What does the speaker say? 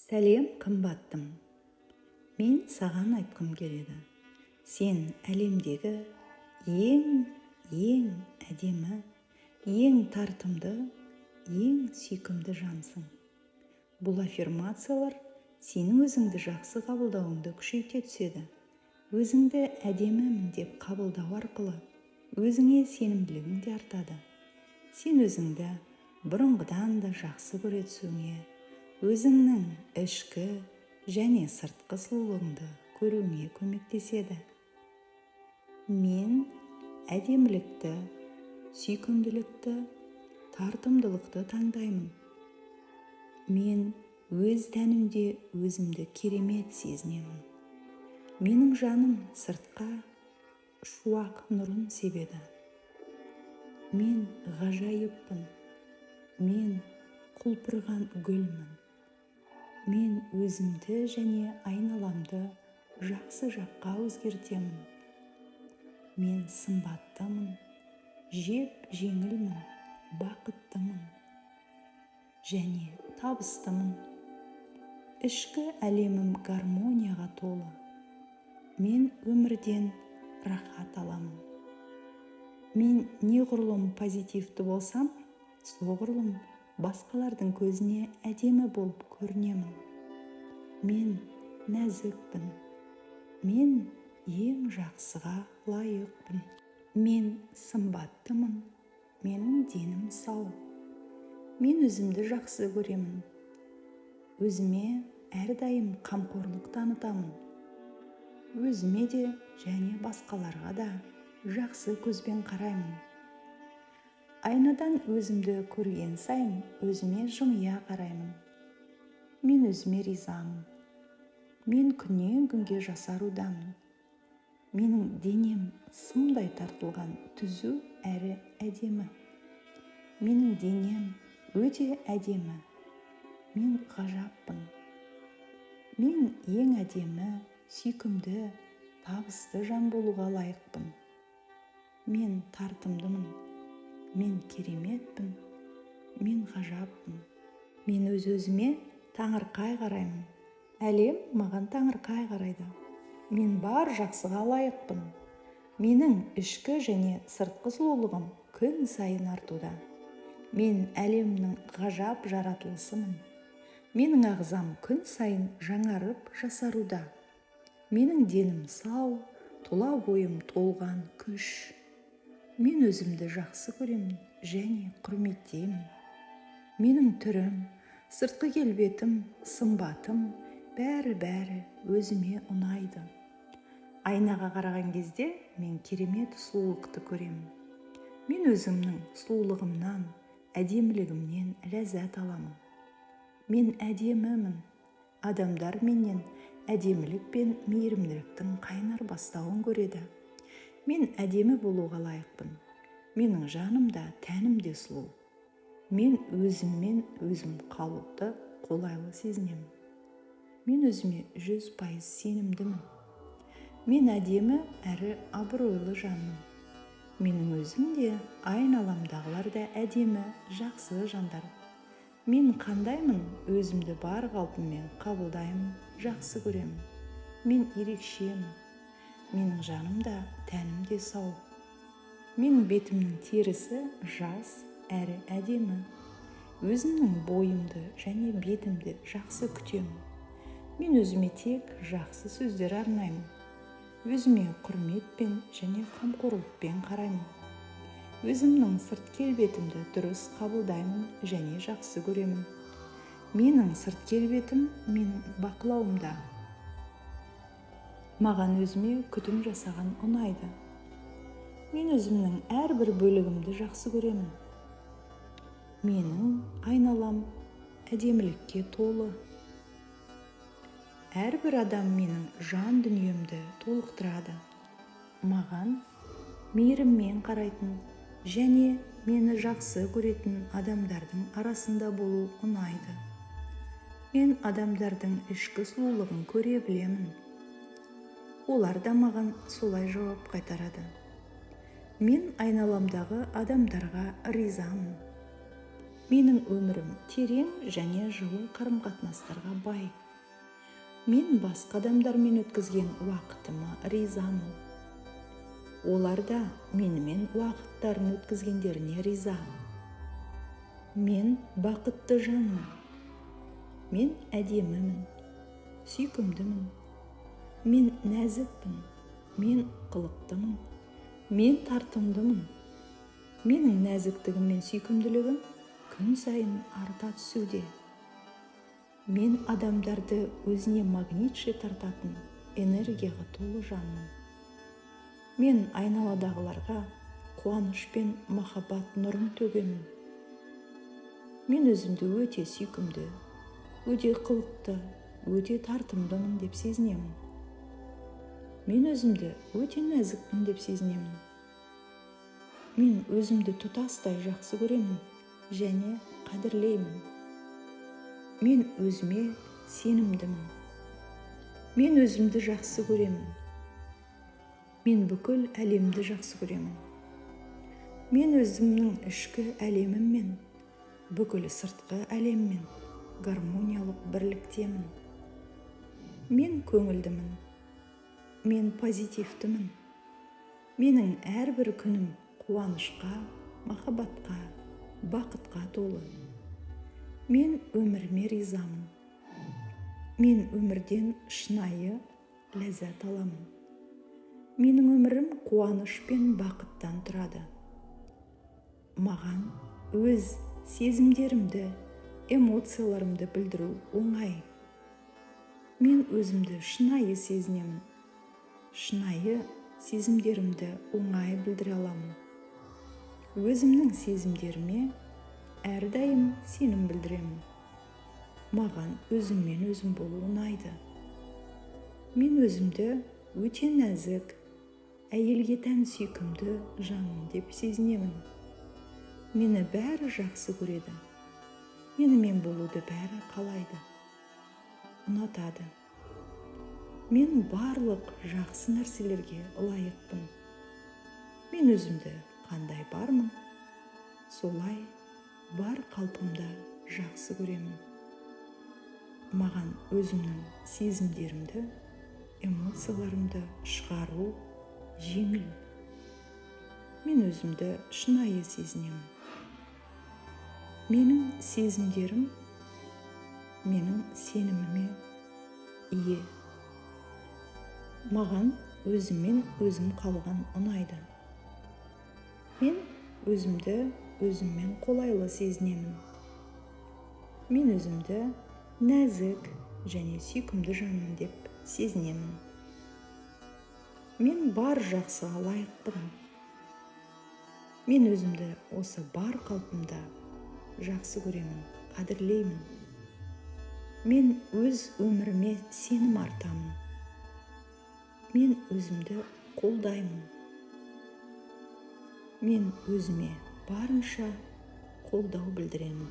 Сәлем қымбаттым, мен саған айтқым келеді. Сен әлемдегі ең әдемі, ең тартымды, ең сүйкімді жансың. Бұл аффирмациялар сенің өзіңді жақсы қабылдауыңды күшейте түседі. Өзіңді әдемімін деп қабылдау арқылы өзіңе сенімділігің артады. Сен өзіңді бұрынғыдан да жақсы көре түсуіңе, өзіңнің ішкі және сыртқы сұлулығыңды көруіңе көмектеседі. Мен әдемілікті, сүйкімділікті, тартымдылықты таңдаймын. Мен өз тәнімде өзімді керемет сезінемін. Менің жаным сыртқа шуақ нұрын себеді. Мен ғажайыппын. Мен құлпырған гүлмін. Мен өзімді және айналамды жақсы жаққа өзгертемін. Мен сымбаттымын, жеңілмін, бақыттымын және табыстымын. Ішкі әлемім гармонияға толы. Мен өмірден рахат аламын. Мен неғұрлым позитивті болсам, соғұрлым басқалардың көзіне әдемі болып көрінемін. Мен нәзікпін. Мен ең жақсыға лайықпын. Мен сымбаттымын. Менің денім сау. Мен өзімді жақсы көремін. Өзіме әрдайым қамқорлық танытамын. Өзіме де және басқаларға да жақсы көзбен қараймын. Айнадан өзімді көрген сайын өзіме жымия қараймын. Мен өзіме ризамын. Мен күннен күнге жасарудамын. Менің денем сымдай тартылған, түзу әрі әдемі. Менің денем өте әдемі. Мен ғажаппын. Мен ең әдемі, сүйкімді, табысты жан болуға лайықпын. Мен тартымдымын. Мен кереметпін. Мен ғажаппын. Мен өз-өзіме таңырқай қараймын. Әлем маған таңырқай қарайды. Мен бар жақсыға лайықпын. Менің ішкі және сыртқы сұлулығым күн сайын артуда. Мен әлемнің ғажап жаратылысымын. Менің ағзам күн сайын жаңарып жасаруда. Менің денім сау, тұла бойым толған күш. Мен өзімді жақсы көремін және құрметтеймін. Менің түрім, сыртқы келбетім, сымбатым, бәрі өзіме ұнайды. Айнаға қараған кезде мен керемет сұлулықты көремін. Мен өзімнің сұлулығымнан, әдемілігімнен ләззат аламын. Мен әдемімін. Адамдар менен әдемілік пен мейірімділіктің қайнар бастауын көреді. Мен әдемі болуға лайықпын. Менің жанымда, тәнімде сұлу. Мен өзіммен өзім қалыпты, қолайлы сезінемін. Мен өзіме 100% сенімдімін. Мен әдемі әрі абыройлы жанмын. Менің өзім де, айналамдағылар да әдемі, жақсы жандар. Мен қандаймын, өзімді бар қалпыммен қабылдаймын, жақсы көремін. Мен ерекшемін. Менің жаным да, тәнім де сау. Менің бетімнің терісі жас әрі әдемі. Өзімнің бойымды және бетімді жақсы күтемін. Мен өзіме тек жақсы сөздер арнаймын. Өзіме құрметпен және қамқорлықпен қараймын. Өзімнің сырт келбетімді дұрыс қабылдаймын және жақсы көремін. Менің сырт келбетім менің бақылауымда. Маған өзіме күтім жасаған ұнайды. Мен өзімнің әрбір бөлігімді жақсы көремін. Менің айналам әдемілікке толы. Әрбір адам менің жан дүниемді толықтырады. Маған мейіріммен қарайтын және мені жақсы көретін адамдардың арасында болу ұнайды. Мен адамдардың ішкі сұлулығын көре білемін. Олар да маған солай жауап қайтарады. Мен айналамдағы адамдарға ризамын. Менің өмірім терең және жылы қарым-қатынастарға бай. Мен басқа адамдармен өткізген уақытыма ризамын. Олар да менімен уақыттарын өткізгендеріне риза. Мен бақытты жанмын. Мен әдемімін, сүйкімдімін. Мен нәзікпін, мен қылықтымын, мен тартымдымын. Менің нәзіктігім мен сүйкімділігім күн сайын арта түсуде. Мен адамдарды өзіне магнитше тартатын энергияға толы жанмын. Мен айналадағыларға қуаныш пен махаббат нұрын төгемін. Мен өзімді өте сүйкімді, өте қылықты, өте тартымдымын деп сезінемін. Мен өзімді өте нәзікпін деп сезінемін. Мен өзімді тұтастай жақсы көремін және қадірлеймін. Мен өзіме сенімдімін. Мен өзімді жақсы көремін. Мен бүкіл әлемді жақсы көремін. Мен өзімнің ішкі әлеміммен, бүкіл сыртқы әлеммен гармониялық бірліктемін. Мен көңілдімін. Мен позитивтімін. Менің әрбір күнім қуанышқа, махаббатқа, бақытқа толы. Мен өміріме ризамын. Мен өмірден шынайы ләззат аламын. Менің өмірім қуаныш пен бақыттан тұрады. Маған өз сезімдерімді, эмоцияларымды білдіру оңай. Мен өзімді шынайы сезінемін. Шынайы сезімдерімді оңай білдіре аламын. Өзімнің сезімдеріме әрдайым сенім білдіремін. Маған өзіммен өзім болу ұнайды. Мен өзімді өте нәзік, әйелге тән сүйкімді жанмын деп сезінемін. Мені бәрі жақсы көреді. Менімен болуды бәрі қалайды, ұнатады. Мен барлық жақсы нәрселерге лайықпын. Мен өзімді қандай бармын, солай бар қалпымда жақсы көремін. Маған өзімнің сезімдерімді, эмоцияларымды шығару жеңіл. Мен өзімді шынайы сезінемін. Менің сезімдерім менің сеніміме ие. Маған өзіммен өзім қалған ұнайды. Мен өзімді өзіммен қолайлы сезінемін. Мен өзімді нәзік және сүйкімді жанмын деп сезінемін. Мен бар жақсыға лайықпын. Мен өзімді осы бар қалпымда жақсы көремін, қадірлеймін. Мен өз өміріме сенім артамын. Мен өзімді қолдаймын. Мен өзіме барынша қолдау білдіремін.